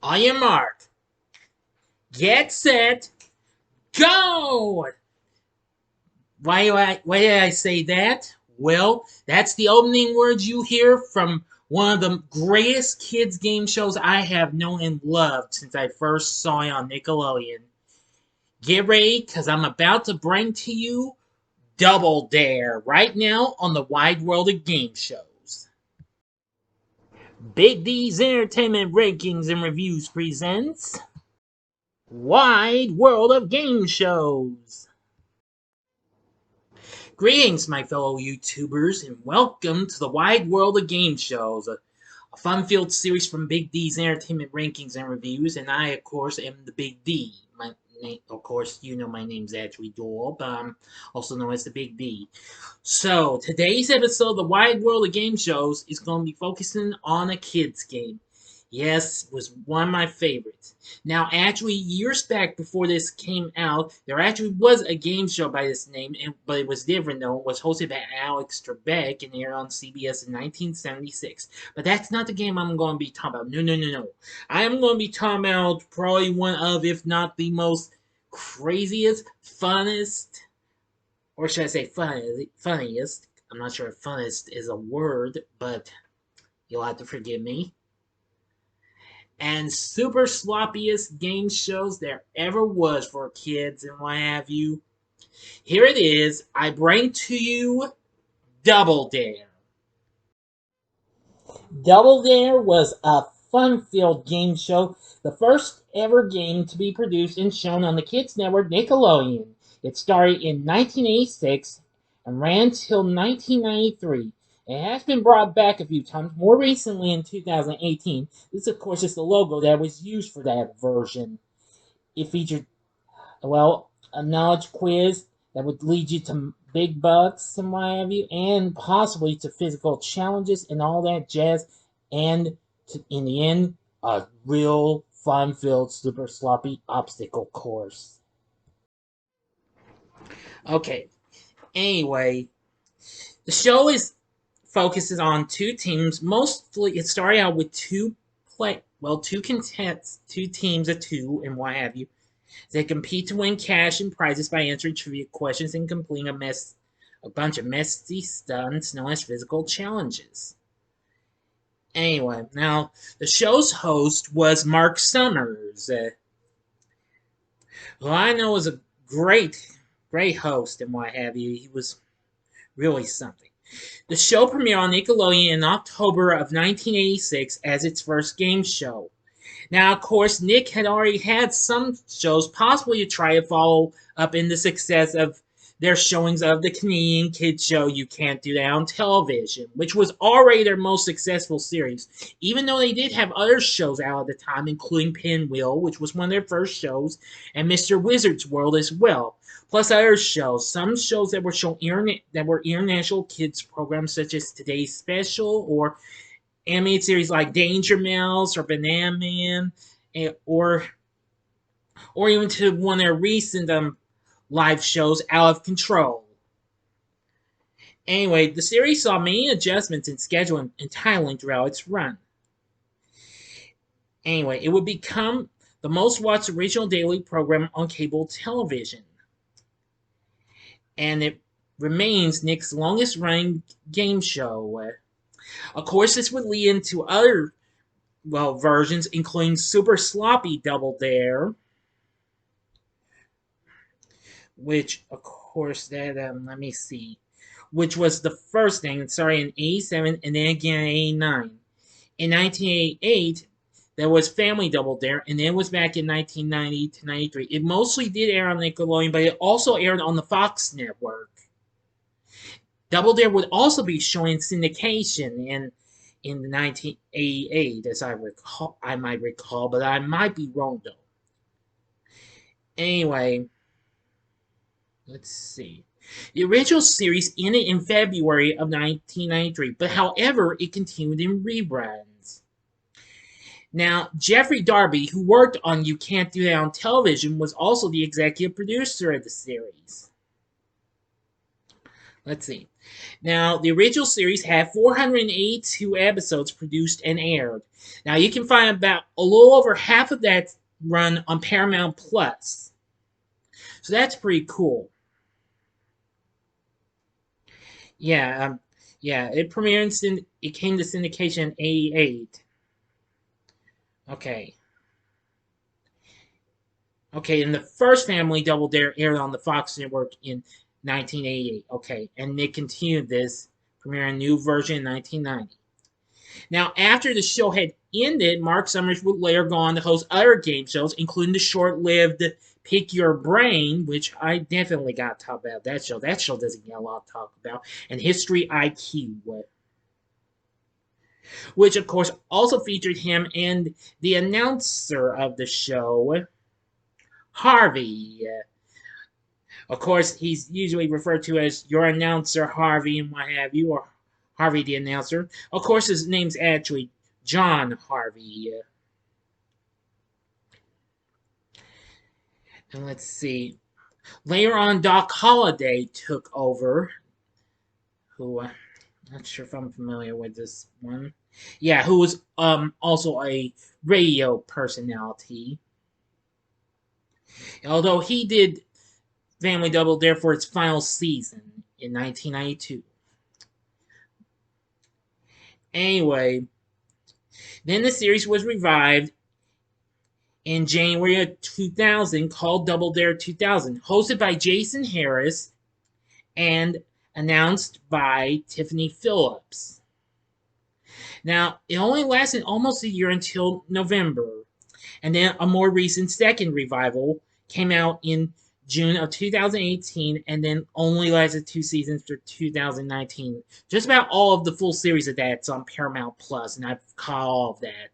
On your mark, get set, go! Why did I say that? Well, that's the opening words you hear from one of the greatest kids game shows I have known and loved since I first saw it on Nickelodeon. Get ready, because I'm about to bring to you Double Dare right now on the wide world of game shows. Big D's Entertainment Rankings and Reviews presents Wide World of Game Shows. Greetings, my fellow YouTubers, and welcome to the Wide World of Game Shows, a fun-filled series from Big D's Entertainment Rankings and Reviews, and I, of course, am the Big D. My name, of course, you know my name's actually Doyle, but I'm also known as the Big D. So, today's episode of the Wide World of Game Shows is going to be focusing on a kid's game. Yes, was one of my favorites. Now, actually, years back before this came out, there actually was a game show by this name, but it was different though. It was hosted by Alex Trebek and aired on CBS in 1976. But that's not the game I'm going to be talking about. No. I am going to be talking about probably one of, if not the most craziest, funnest, or should I say funniest. I'm not sure if funnest is a word, but you'll have to forgive me, and super sloppiest game shows there ever was for kids and what have you. Here it is. I bring to you Double Dare. Double Dare was a fun-filled game show, the first ever game to be produced and shown on the kids' network Nickelodeon. It started in 1986 and ran till 1993. It has been brought back a few times, more recently in 2018. This, of course, is the logo that was used for that version. It featured, well, a knowledge quiz that would lead you to big bucks and what have you, and possibly to physical challenges and all that jazz, and in the end, a real fun-filled, super sloppy obstacle course. Okay, anyway, the show focuses on two teams. Mostly, it started out with two contestants, two teams of two, and what have you. They compete to win cash and prizes by answering trivia questions and completing a bunch of messy stunts known as physical challenges. Anyway, now the show's host was Mark Summers, who I know was a great host and what have you. He was really something. The show premiered on Nickelodeon in October of 1986 as its first game show. Now, of course, Nick had already had some shows possibly to try to follow up in the success of their showings of the Canadian kids show You Can't Do That on Television, which was already their most successful series, even though they did have other shows out at the time, including Pinwheel, which was one of their first shows, and Mr. Wizard's World as well. Plus other shows, some shows that were international kids programs such as Today's Special or animated series like Danger Mouse or Banana Man, or even to one of their recent live shows, Out of Control. Anyway, the series saw many adjustments in scheduling and titling throughout its run. Anyway, it would become the most watched original daily program on cable television. And it remains Nick's longest running game show. Of course, this would lead into other, versions, including Super Sloppy Double Dare, which, of course, that, let me see, which was the first thing. It started in 87 and then again in 89. In 1988, there was Family Double Dare, and then it was back in 1990 to 93. It mostly did air on Nickelodeon, but it also aired on the Fox network. Double Dare would also be showing syndication in 1988, as I might recall, but I might be wrong though. Anyway, let's see. The original series ended in February of 1993, but however, it continued in reruns. Now, Jeffrey Darby, who worked on You Can't Do That on Television, was also the executive producer of the series. Let's see. Now, the original series had 482 episodes produced and aired. Now, you can find about a little over half of that run on Paramount Plus. So that's pretty cool. Yeah, yeah. It premiered in it came to syndication in '88. Okay. Okay, and the first Family Double Dare aired on the Fox network in 1988. Okay, and they continued this, premiering a new version in 1990. Now, after the show had ended, Mark Summers would later go on to host other game shows, including the short-lived Pick Your Brain, which I definitely got to talk about that show. That show doesn't get a lot to talk about, and History IQ, which of course also featured him and the announcer of the show, Harvey. Of course, he's usually referred to as your announcer, Harvey, and what have you, or Harvey the announcer. Of course, his name's actually John Harvey. And let's see. Later on, Doc Holliday took over, who not sure if I'm familiar with this one. Yeah, who was also a radio personality. Although he did Family Double Dare for its final season in 1992. Anyway, then the series was revived in January of 2000 called Double Dare 2000, hosted by Jason Harris and announced by Tiffany Phillips. Now, it only lasted almost a year until November, and then a more recent second revival came out in June of 2018, and then only lasted 2 seasons for 2019. Just about all of the full series of that's on Paramount Plus, and I've caught all of that.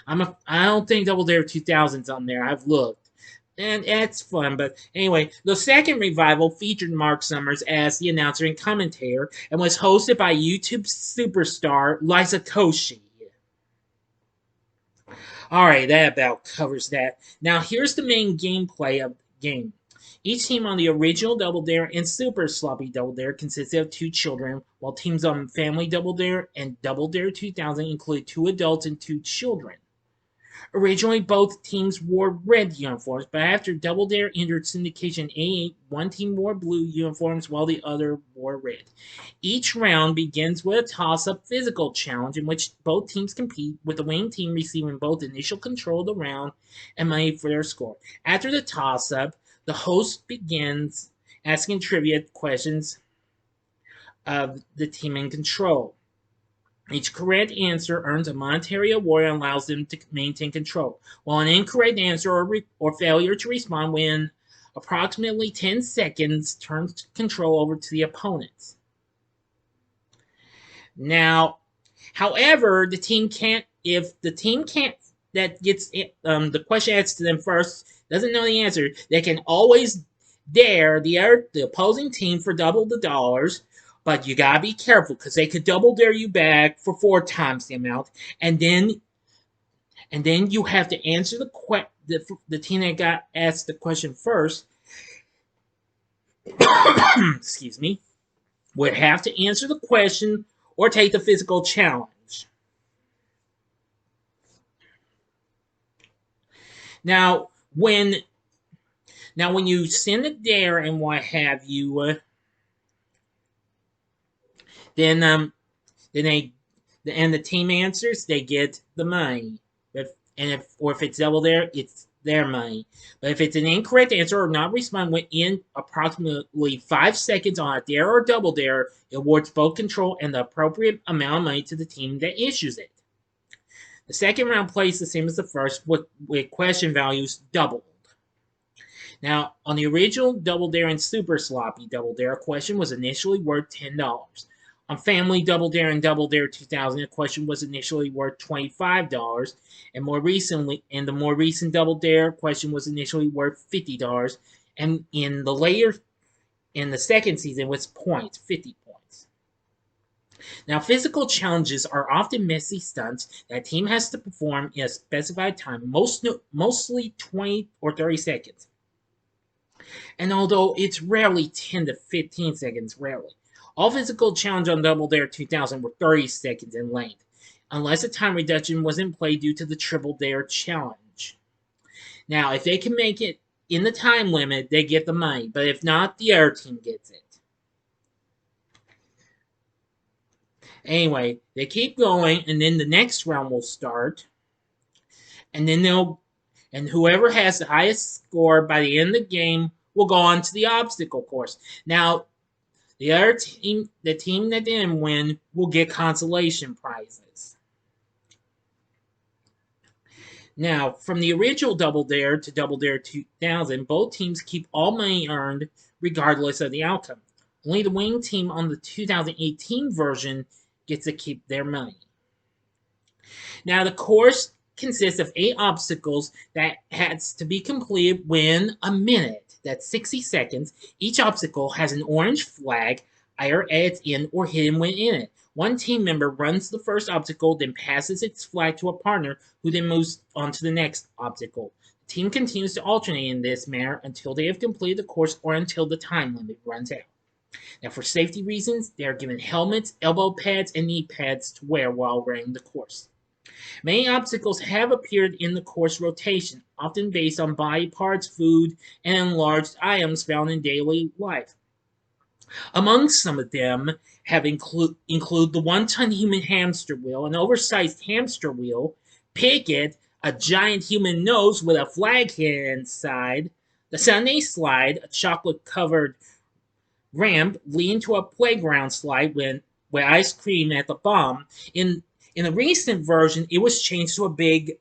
I don't think Double Dare 2000's on there. I've looked. And it's fun, but anyway, the second revival featured Mark Summers as the announcer and commentator and was hosted by YouTube superstar Liza Koshy. Alright, that about covers that. Now, here's the main gameplay of the game. Each team on the original Double Dare and Super Sloppy Double Dare consisted of 2 children, while teams on Family Double Dare and Double Dare 2000 include 2 adults and 2 children. Originally, both teams wore red uniforms, but after Double Dare entered syndication '88, one team wore blue uniforms while the other wore red. Each round begins with a toss-up physical challenge in which both teams compete, with the winning team receiving both initial control of the round and money for their score. After the toss-up, the host begins asking trivia questions of the team in control. Each correct answer earns a monetary award and allows them to maintain control, while an incorrect answer or failure to respond within approximately 10 seconds turns control over to the opponents. Now, however, if the team can't, that gets the question asked to them first, doesn't know the answer, they can always dare the opposing team for double the dollars. But you gotta be careful because they could double dare you back for 4 times the amount, and then you have to answer the team that got asked the question first. Excuse me, would have to answer the question or take the physical challenge. Now, when you send a dare and what have you, then they and the team answers, they get the money. If it's double dare, it's their money. But if it's an incorrect answer or not respond within approximately 5 seconds on a dare or double dare, it awards both control and the appropriate amount of money to the team that issues it. The second round plays the same as the first, with question values doubled. Now, on the original Double Dare and Super Sloppy Double Dare, a question was initially worth $10. On Family Double Dare and Double Dare 2000, a question was initially worth $25, and the more recent Double Dare question was initially worth $50, and in the second season was points, 50 points. Now, physical challenges are often messy stunts that a team has to perform in a specified time, mostly 20 or 30 seconds. And although it's rarely 10 to 15 seconds, rarely, All physical challenges on Double Dare 2000 were 30 seconds in length, unless a time reduction was in play due to the Triple Dare challenge. Now, if they can make it in the time limit, they get the money, but if not, the other team gets it. Anyway, they keep going, and then the next round will start, and then and whoever has the highest score by the end of the game will go on to the obstacle course. Now, the team that didn't win, will get consolation prizes. Now, from the original Double Dare to Double Dare 2000, both teams keep all money earned regardless of the outcome. Only the winning team on the 2018 version gets to keep their money. Now, the course consists of 8 obstacles that has to be completed within a minute. That's 60 seconds. Each obstacle has an orange flag, either at its end or hidden within it. One team member runs the first obstacle, then passes its flag to a partner, who then moves on to the next obstacle. The team continues to alternate in this manner until they have completed the course or until the time limit runs out. Now, for safety reasons, they are given helmets, elbow pads, and knee pads to wear while running the course. Many obstacles have appeared in the course rotation, often based on body parts, food, and enlarged items found in daily life. Among some of them include the one-ton human hamster wheel, an oversized hamster wheel, Picket, a giant human nose with a flag hidden inside, the Sunday slide, a chocolate-covered ramp leading to a playground slide with ice cream at the bottom. In a recent version, it was changed to a big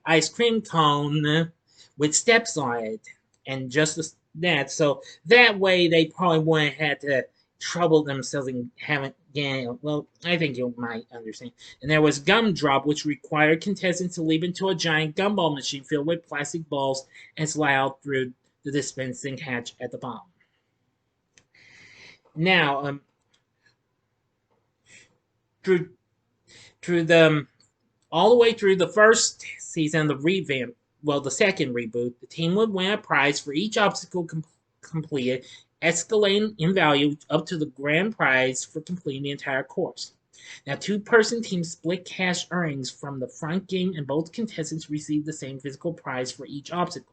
ice cream cone with steps on it, and just that. So that way, they probably wouldn't have to trouble themselves in having. Yeah, well, I think you might understand. And there was Gumdrop, which required contestants to leap into a giant gumball machine filled with plastic balls and slide out through the dispensing hatch at the bottom. Now, through the all the way through the first season of the second reboot, the team would win a prize for each obstacle completed, escalating in value up to the grand prize for completing the entire course. Now, 2-person teams split cash earnings from the front game, and both contestants received the same physical prize for each obstacle.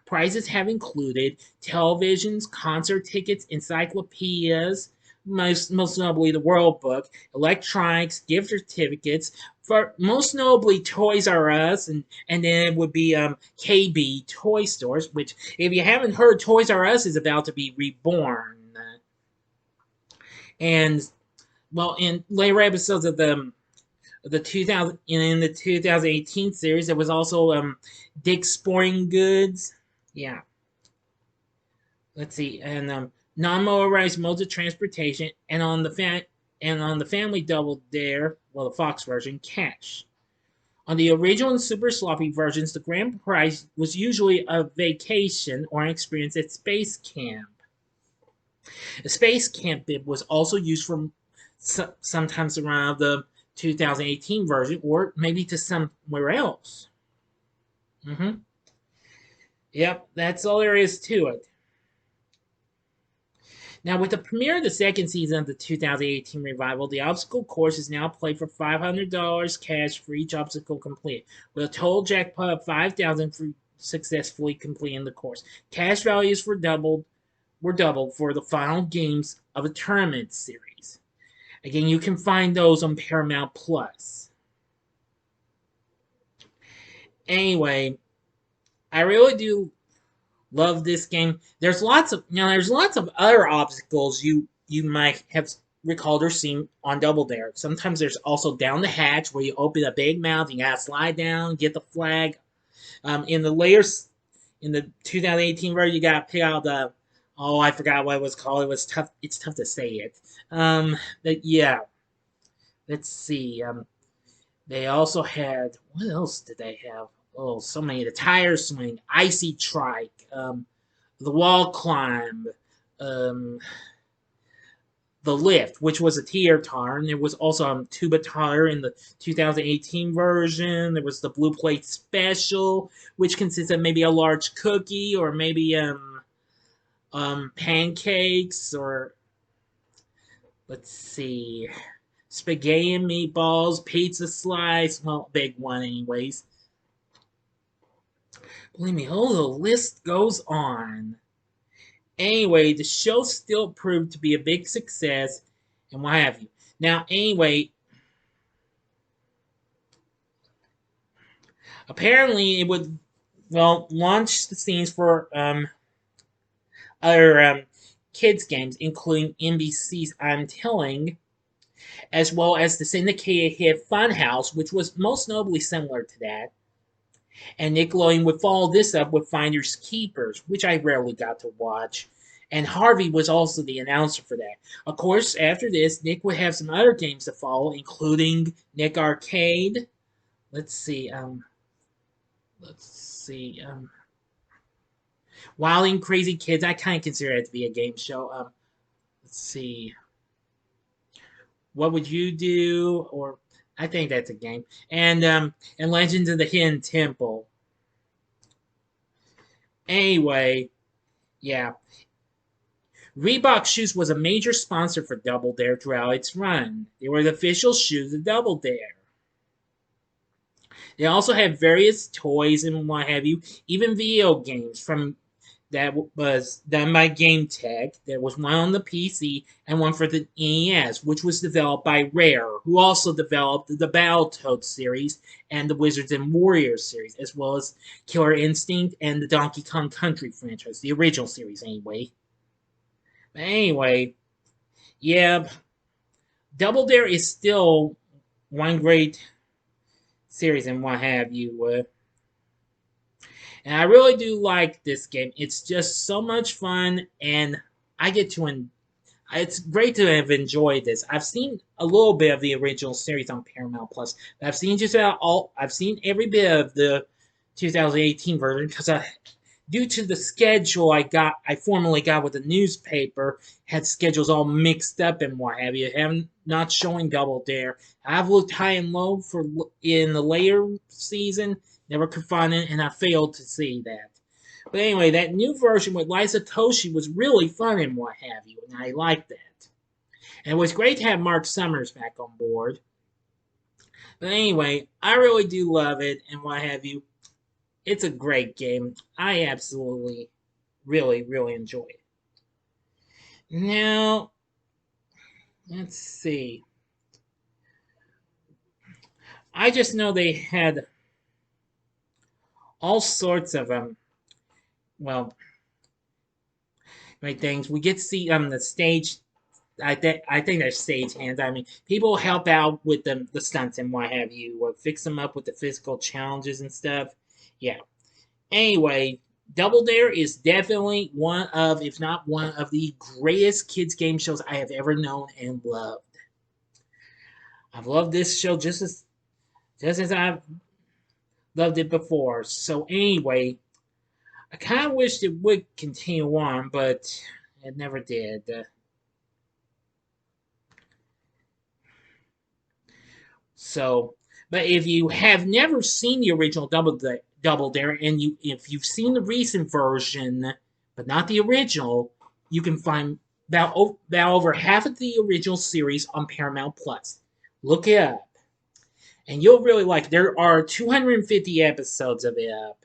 Prizes have included televisions, concert tickets, encyclopedias, most notably the World Book, electronics, gift certificates, for most notably Toys R Us, and then it would be KB Toy Stores, which, if you haven't heard, Toys R Us is about to be reborn. And, well, in later episodes of the 2018 series, there was also Dick's Sporting Goods. Yeah. Let's see, and non-motorized modes of transportation, and on the Family Double Dare, well, the Fox version, cash. On the original and super sloppy versions, the grand prize was usually a vacation or an experience at space camp. The space camp bib was also used for sometimes around the 2018 version, or maybe to somewhere else. Yep, that's all there is to it. Now, with the premiere of the second season of the 2018 revival, the obstacle course is now played for $500 cash for each obstacle complete, with a total jackpot of $5,000 for successfully completing the course. Cash values were doubled for the final games of a tournament series. Again, you can find those on Paramount Plus. Anyway, I really do love this game. There's lots of other obstacles you might have recalled or seen on Double Dare. Sometimes there's also down the hatch where you open a big mouth, you gotta slide down, get the flag. In the 2018 version, you gotta pick out I forgot what it was called. It was tough. It's tough to say it. Yeah. Let's see. They also had, what else did they have? Oh, so many. The tire swing, icy trike, the wall climb, the lift, which was a tier tar, and there was also tuba tire in the 2018 version. There was the blue plate special, which consists of maybe a large cookie or maybe pancakes, or let's see, spaghetti and meatballs, pizza slice. Well, big one, anyways. Believe me, oh, the list goes on. Anyway, the show still proved to be a big success, and what have you. Now, anyway, apparently it would, well, launch the scenes for other kids games, including NBC's I'm Telling, as well as the syndicated hit Funhouse, which was most notably similar to that. And Nickelodeon would follow this up with Finders Keepers, which I rarely got to watch. And Harvey was also the announcer for that. Of course, after this, Nick would have some other games to follow, including Nick Arcade. Let's see, let's see, Wild and Crazy Kids. I kind of consider it to be a game show. Let's see, what would you do? Or I think that's a game. And Legends of the Hidden Temple. Anyway, yeah. Reebok shoes was a major sponsor for Double Dare throughout its run. They were the official shoes of Double Dare. They also had various toys and what have you, even video games from that was done by Game Tech. There was one on the PC and one for the NES, which was developed by Rare, who also developed the Battletoads series and the Wizards and Warriors series, as well as Killer Instinct and the Donkey Kong Country franchise, the original series anyway. But anyway, yeah, Double Dare is still one great series and what have you. And I really do like this game. It's just so much fun, and I get to. It's great to have enjoyed this. I've seen a little bit of the original series on Paramount Plus, but I've seen just about all. I've seen every bit of the 2018 version because due to the schedule I formally got with the newspaper, had schedules all mixed up and what have you. Have not showing Double Dare. I've looked high and low for in the later season, never could find it, and I failed to see that. But anyway, that new version with Liza Toshi was really fun and what have you, and I liked that. And it was great to have Mark Summers back on board. But anyway, I really do love it and what have you. It's a great game. I absolutely, really, really enjoy it. Now, let's see. I just know they had all sorts of well, right things. We get to see the stage. I think they're stage hands. I mean, people help out with the stunts and what have you, or fix them up with the physical challenges and stuff. Yeah. Anyway, Double Dare is definitely one of, if not one of the greatest kids game shows I have ever known and loved. I've loved this show just as I've loved it before. So anyway, I kind of wished it would continue on, but it never did. So, but if you have never seen the original Double Dare, and if you've seen the recent version, but not the original, you can find about over half of the original series on Paramount Plus. Look it up, and you'll really like it. There are 250 episodes of it up,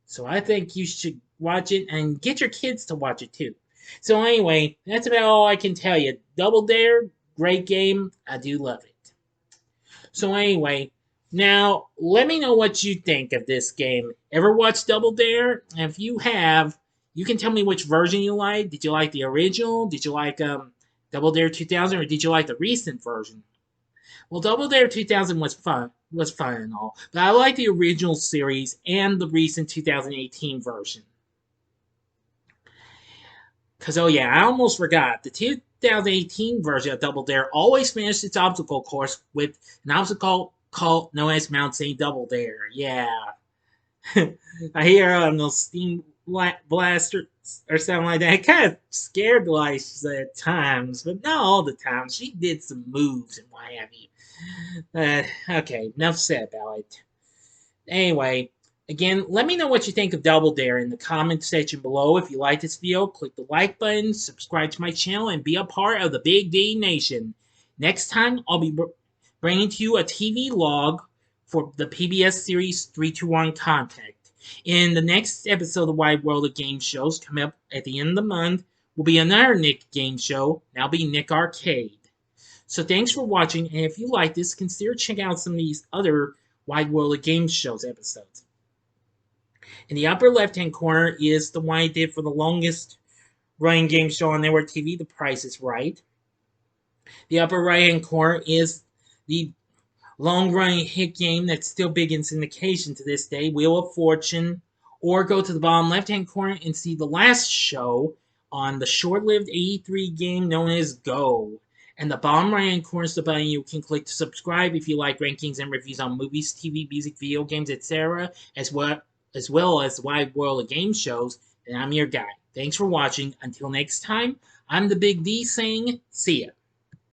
so I think you should watch it and get your kids to watch it too. So anyway, that's about all I can tell you. Double Dare, great game. I do love it. So anyway, now let me know what you think of this game. Ever watched Double Dare? And if you have, you can tell me which version you like. Did you like the original? Did you like Double Dare 2000, or did you like the recent version? Well, Double Dare 2000 was fun and all, but I like the original series and the recent 2018 version. Because, oh yeah, I almost forgot. The 2018 version of Double Dare always finished its obstacle course with an obstacle called known as Mount St. Double Dare. Yeah. I hear those steam blaster or something like that. It kind of scared Liza at times, but not all the time. She did some moves and what have you. Okay, enough said about it. Anyway, Again, let me know what you think of Double Dare in the comment section below. If you like this video, click the like button, subscribe to my channel, and be a part of the Big D Nation. Next time, I'll be bringing to you a TV log for the PBS series 321 Contact. In the next episode of the Wide World of Game Shows, coming up at the end of the month, will be another Nick game show. That'll be Nick Arcade. So thanks for watching, and if you like this, consider checking out some of these other Wide World of Game Shows episodes. In the upper left-hand corner is the one I did for the longest running game show on network TV, The Price is Right. The upper right-hand corner is the long-running hit game that's still big in syndication to this day, Wheel of Fortune. Or go to the bottom left-hand corner and see the last show on the short-lived 83 game known as Go. And the bottom right-hand corner is the button you can click to subscribe if you like rankings and reviews on movies, TV, music, video games, etc., as well as the wide world of game shows. Then I'm your guy. Thanks for watching. Until next time, I'm the Big D saying, see ya.